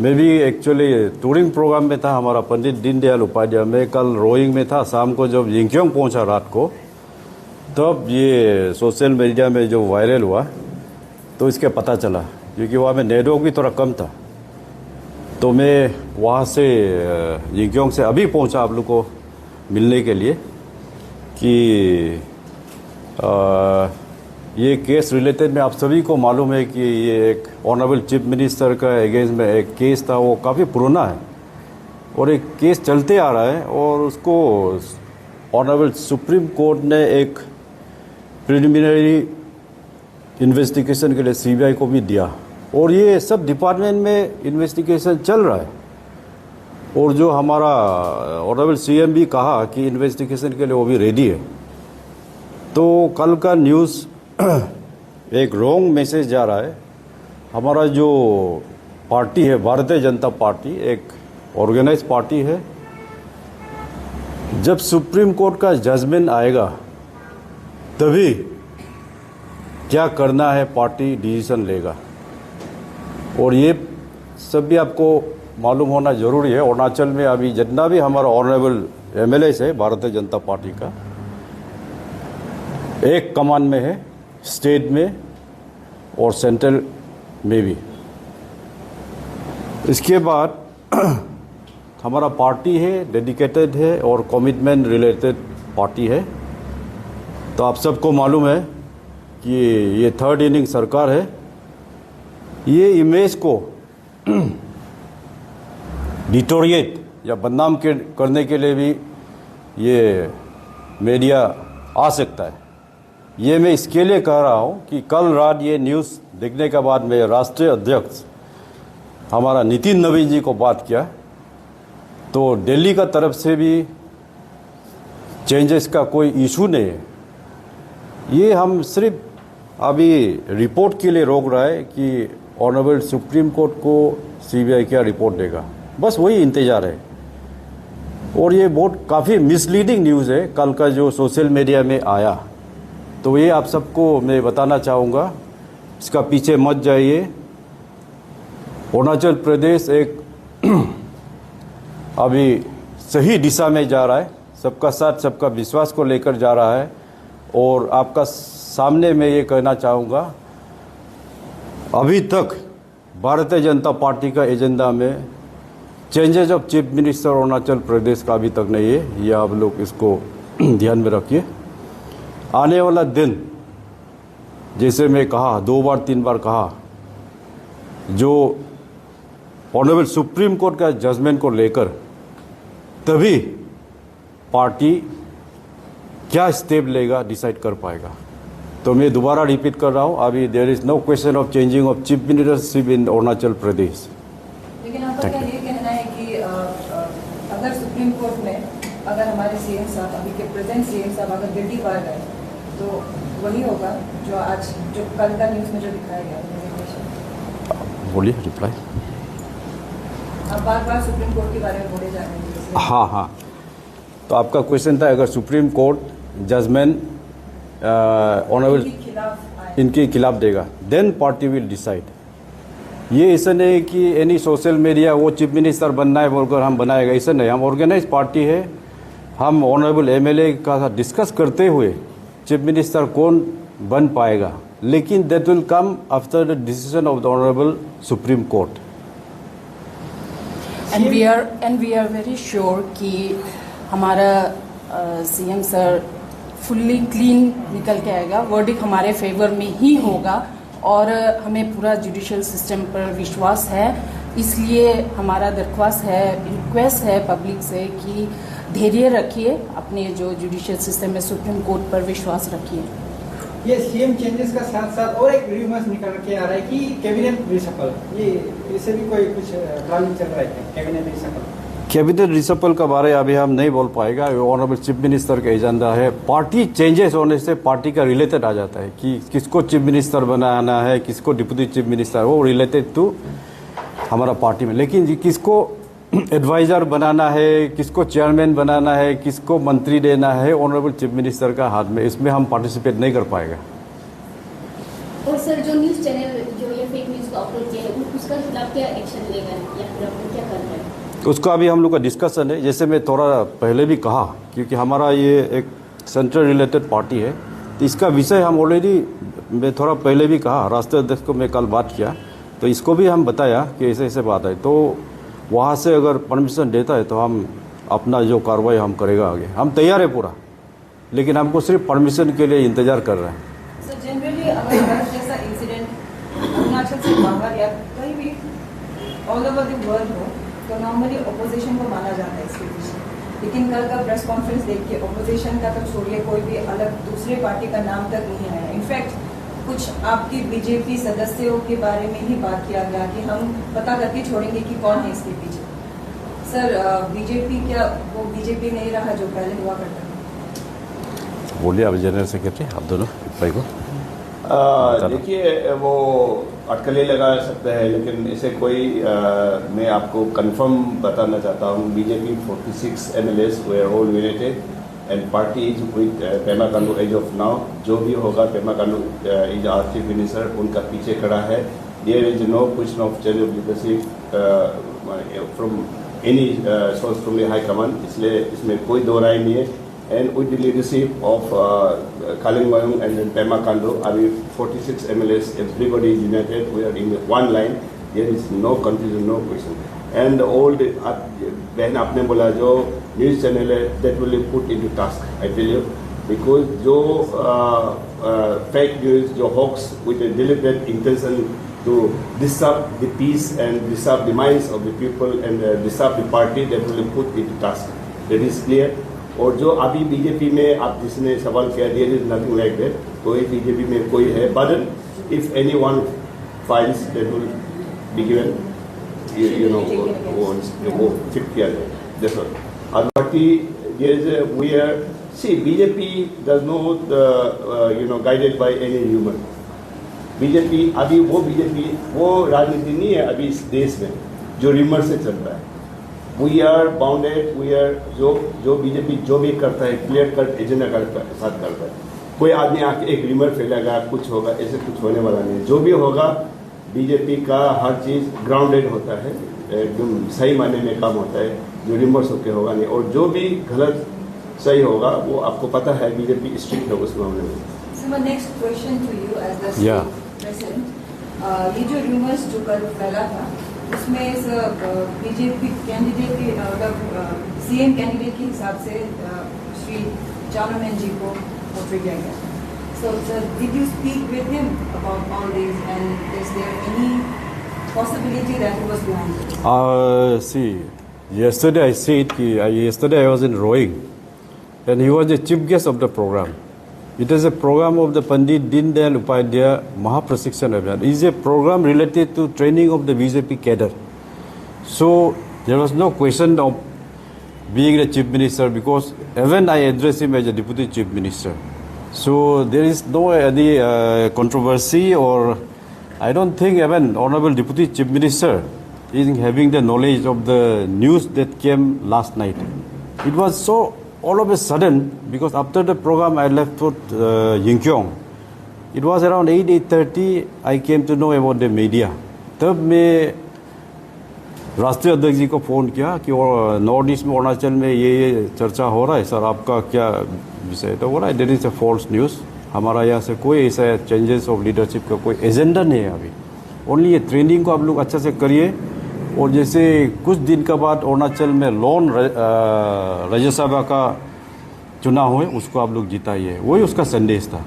मैं भी actually touring programme में था हमारा पंडित दीनदयाल उपाध्याय। मैं कल रोइंग में था, शाम को जब यिंकियोंग पहुंचा रात को, तब ये सोशल मीडिया में जो वायरल हुआ तो इसके पता चला, क्योंकि वहाँ में नेटवर्क भी थोड़ा कम था। तो मैं वहाँ से यिंकियोंग से अभी पहुंचा आप लोग को मिलने के लिए कि ये केस रिलेटेड में आप सभी को मालूम है कि ये एक ऑनरेबल चीफ मिनिस्टर का अगेंस्ट में एक केस था, वो काफ़ी पुराना है और एक केस चलते आ रहा है और उसको ऑनरेबल सुप्रीम कोर्ट ने एक प्रिलिमिनरी इन्वेस्टिगेशन के लिए सीबीआई को भी दिया और ये सब डिपार्टमेंट में इन्वेस्टिगेशन चल रहा है। और जो हमारा ऑनरेबल सीएम भी कहा कि इन्वेस्टिगेशन के लिए वो भी रेडी है। तो कल का न्यूज़ एक रॉन्ग मैसेज जा रहा है। हमारा जो पार्टी है भारतीय जनता पार्टी एक ऑर्गेनाइज पार्टी है। जब सुप्रीम कोर्ट का जजमेंट आएगा तभी क्या करना है पार्टी डिसीजन लेगा। और ये सब भी आपको मालूम होना जरूरी है। अरुणाचल में अभी जितना भी हमारा ऑनरेबल एमएलए है भारतीय जनता पार्टी का, एक कमान में है, स्टेट में और सेंट्रल में भी। इसके बाद हमारा पार्टी है, डेडिकेटेड है और कमिटमेंट रिलेटेड पार्टी है। तो आप सबको मालूम है कि ये थर्ड इनिंग सरकार है। ये इमेज को डिटोरिएट या बदनाम करने के लिए भी ये मीडिया आ सकता है। ये मैं इसके लिए कह रहा हूँ कि कल रात ये न्यूज़ देखने के बाद मेरे राष्ट्रीय अध्यक्ष हमारा नितिन नवीन जी को बात किया, तो दिल्ली का तरफ से भी चेंजेस का कोई इशू नहीं है। ये हम सिर्फ अभी रिपोर्ट के लिए रोक रहा है कि ऑनरेबल सुप्रीम कोर्ट को सीबीआई क्या रिपोर्ट देगा, बस वही इंतजार है। और ये बहुत काफ़ी मिसलीडिंग न्यूज़ है कल का जो सोशल मीडिया में आया। तो ये आप सबको मैं बताना चाहूँगा, इसका पीछे मत जाइए। अरुणाचल प्रदेश एक अभी सही दिशा में जा रहा है, सबका साथ सबका विश्वास को लेकर जा रहा है। और आपका सामने मैं ये कहना चाहूँगा, अभी तक भारतीय जनता पार्टी का एजेंडा में changes of chief minister Arunachal Pradesh का अभी तक नहीं है। ये आप लोग इसको ध्यान में रखिए। आने वाला दिन, जैसे मैं कहा 2 बार 3 बार कहा, जो ऑनरेबल सुप्रीम कोर्ट का जजमेंट को लेकर तभी पार्टी क्या स्टेप लेगा डिसाइड कर पाएगा। तो मैं दोबारा रिपीट कर रहा हूँ, अभी there is no question of changing of chief ministership in Arunachal Pradesh. लेकिन आपका क्या ये कहना है कि अगर सुप्रीम कोर्ट में अगर हमारे सीएम साहब, अभी के प्रेजेंट सीएम साहब अगर गिल्टी पाए गए तो वही होगा जो आज जो कल का न्यूज़ में जो दिखाया गया? बोलिए, रिप्लाई। आप बार-बार सुप्रीम कोर्ट के बारे में बोले जा रहे हैं। हाँ, तो आपका क्वेश्चन था अगर सुप्रीम कोर्ट जजमेंट ऑनरेबल इनके खिलाफ देगा, देन पार्टी विल डिसाइड। ये ऐसा नहीं कि एनी सोशल मीडिया वो चीफ मिनिस्टर बनना है बोलकर हम बनाएगा, ऐसा नहीं। हम ऑर्गेनाइज पार्टी है। हम ऑनरेबल एमएलए का डिस्कस करते हुए चीफ मिनिस्टर कौन बन पाएगा, लेकिन that will come after the decision of the honourable supreme court. And we are very sure कि हमारा सीएम सर फुल्ली क्लीन निकल के आएगा, वर्डिक्ट हमारे फेवर में ही होगा और हमें पूरा जुडिशियल सिस्टम पर विश्वास है। इसलिए हमारा दरख्वास्त है, रिक्वेस्ट है पब्लिक से कि धैर्य रखिए, अपने जो जुडिशियल सिस्टम है सुप्रीम कोर्ट पर विश्वास रखिए। ये सीएम चेंजेस का साथ साथ और एक रूमर्स निकल के आ रहा है कि कैबिनेट रिशफल, ये इससे भी कोई कुछ प्लानिंग चल रहा है? कैबिनेट रिशफल, कैबिनेट रिशफल का बारे अभी हम नहीं बोल पाएगा, ऑनरेबल चीफ मिनिस्टर का एजेंडा है। पार्टी चेंजेस होने से पार्टी का रिलेटेड आ जाता है कि किसको चीफ मिनिस्टर बनाना है, किसको डिप्टी चीफ मिनिस्टर, वो रिलेटेड टू हमारा पार्टी में। लेकिन किसको एडवाइज़र बनाना है, किसको चेयरमैन बनाना है, किसको मंत्री देना है, ऑनरेबल चीफ मिनिस्टर का हाथ में, इसमें हम पार्टिसिपेट नहीं कर पाएगा। और सर जो न्यूज़ चैनल जो ये फेक न्यूज़ को अपलोड किया है उसका खिलाफ क्या एक्शन लेगा या फिर आपको क्या करना है? उसका अभी हम लोग का डिस्कशन है, जैसे मैं थोड़ा पहले भी कहा, क्योंकि हमारा ये एक सेंट्रल रिलेटेड पार्टी है, तो इसका विषय हम ऑलरेडी, मैं थोड़ा पहले भी कहा, राष्ट्रीय अध्यक्ष को मैं कल बात किया, तो इसको भी हम बताया कि ऐसे ऐसे बात है, तो वहाँ से अगर परमिशन देता है तो हम अपना जो कार्रवाई हम करेगा आगे, हम तैयार है पूरा, लेकिन हमको सिर्फ परमिशन के लिए इंतज़ार कर रहे हैं। सर जनरली अगर बर्फ जैसा इंसिडेंट अरुणाचल से बाहर या कहीं भी ऑल ओवर द वर्ल्ड हो तो नॉर्मली अपोजिशन को माना जाता है इसके पीछे, लेकिन कल का प्रेस कॉन्फ्रेंस देखिए अपोजिशन का तो छोड़िए, कोई भी अलग दूसरे पार्टी का नाम तक नहीं आया। इनफैक्ट कुछ आपकी बीजेपी सदस्यों के बारे में ही बात किया गया कि हम पता करके छोड़ेंगे कि कौन है इसके पीछे। सर बीजेपी क्या वो बीजेपी नहीं रहा जो पहले हुआ करता था? बोलिए अब जनरल सेक्रेटरी आप दोनों भाई को। देखिए वो अटकलें लगा सकता है, लेकिन इसे कोई मैं आपको कंफर्म बताना चाहता हूँ। BJP 46 MLAs were all united and party is with Pema Khandu as of now. जो भी होगा Pema Khandu is our chief minister, उनका पीछे खड़ा है। There is no question of change of leadership from any source from the high command, इसलिए इसमें कोई दो राय नहीं है। And with the leadership of Khalin Mayung and then Pema Khandu, we 46 MLAs, everybody is united. We are in one line. There is no confusion, no question. And all the बहन आपने बोला जो न्यूज़ चैनल है, that will be put into task. I tell you, because जो fake news, जो hoax with a deliberate intention to disrupt the peace and disrupt the minds of the people and disrupt the party, that will be put into task. That is clear. और जो अभी BJP में आप जिसने सवाल किया, there is nothing like that, कोई BJP में कोई है burden. If anyone files that will be given, you know, वो फिट किया जाए। That's all. और party we are see BJP does not you know guided by any human. BJP अभी वो राजनीति नहीं है अभी इस देश में जो रिमर से चल रहा है। We are bounded, we are जो बीजेपी जो भी करता है क्लियर कट एजेंडा के साथ करता है। कोई आदमी आके एक रिमर फैलेगा, कुछ होगा, ऐसे कुछ होने वाला नहीं। जो भी होगा बीजेपी का हर चीज़ ग्राउंडेड होता है, एकदम सही मायने में काम होता है, जो रिमर्स होके होगा नहीं। और जो भी गलत सही होगा वो आपको पता है, बीजेपी स्ट्रिक्ट है उस मामले में। So my next question to you as the state president, ये जो रूमर्स जो कल फैला था उसमें इस बीजेपी कैंडिडेट की मतलब सीएम कैंडिडेट के हिसाब से श्री चाउनामेन जी को पोर्ट्रे किया गया। So sir, did you speak with him about all these, and is there any possibility that he was behind it? See, yesterday I said yesterday I was in rowing, and he was the chief guest of the program. It is a program of the Pandit Dindayal Upadhyaya Mahaprashikshan Abhiyan. It is a program related to training of the BJP cadre. So there was no question of being the chief minister, because even I addressed him as a deputy chief minister. So there is no any controversy, or I don't think even honorable deputy chief minister is having the knowledge of the news that came last night. It was so all of a sudden, because after the program I left for Yingkiong. It was around 8:30 I came to know about the media. तब मैं राष्ट्रीय अध्यक्ष जी को phone किया कि north east में अरुणाचल में ये चर्चा हो रहा है सर, आपका क्या विषय है? तो बोला there is a false news, हमारा यहाँ से कोई ऐसा चेंजेस ऑफ लीडरशिप का कोई एजेंडा नहीं है अभी। ओनली ये ट्रेनिंग को आप लोग अच्छा से करिए, और जैसे कुछ दिन के बाद अरुणाचल में लोन राज्यसभा का चुनाव हुए उसको आप लोग जिताइए, वही उसका संदेश था।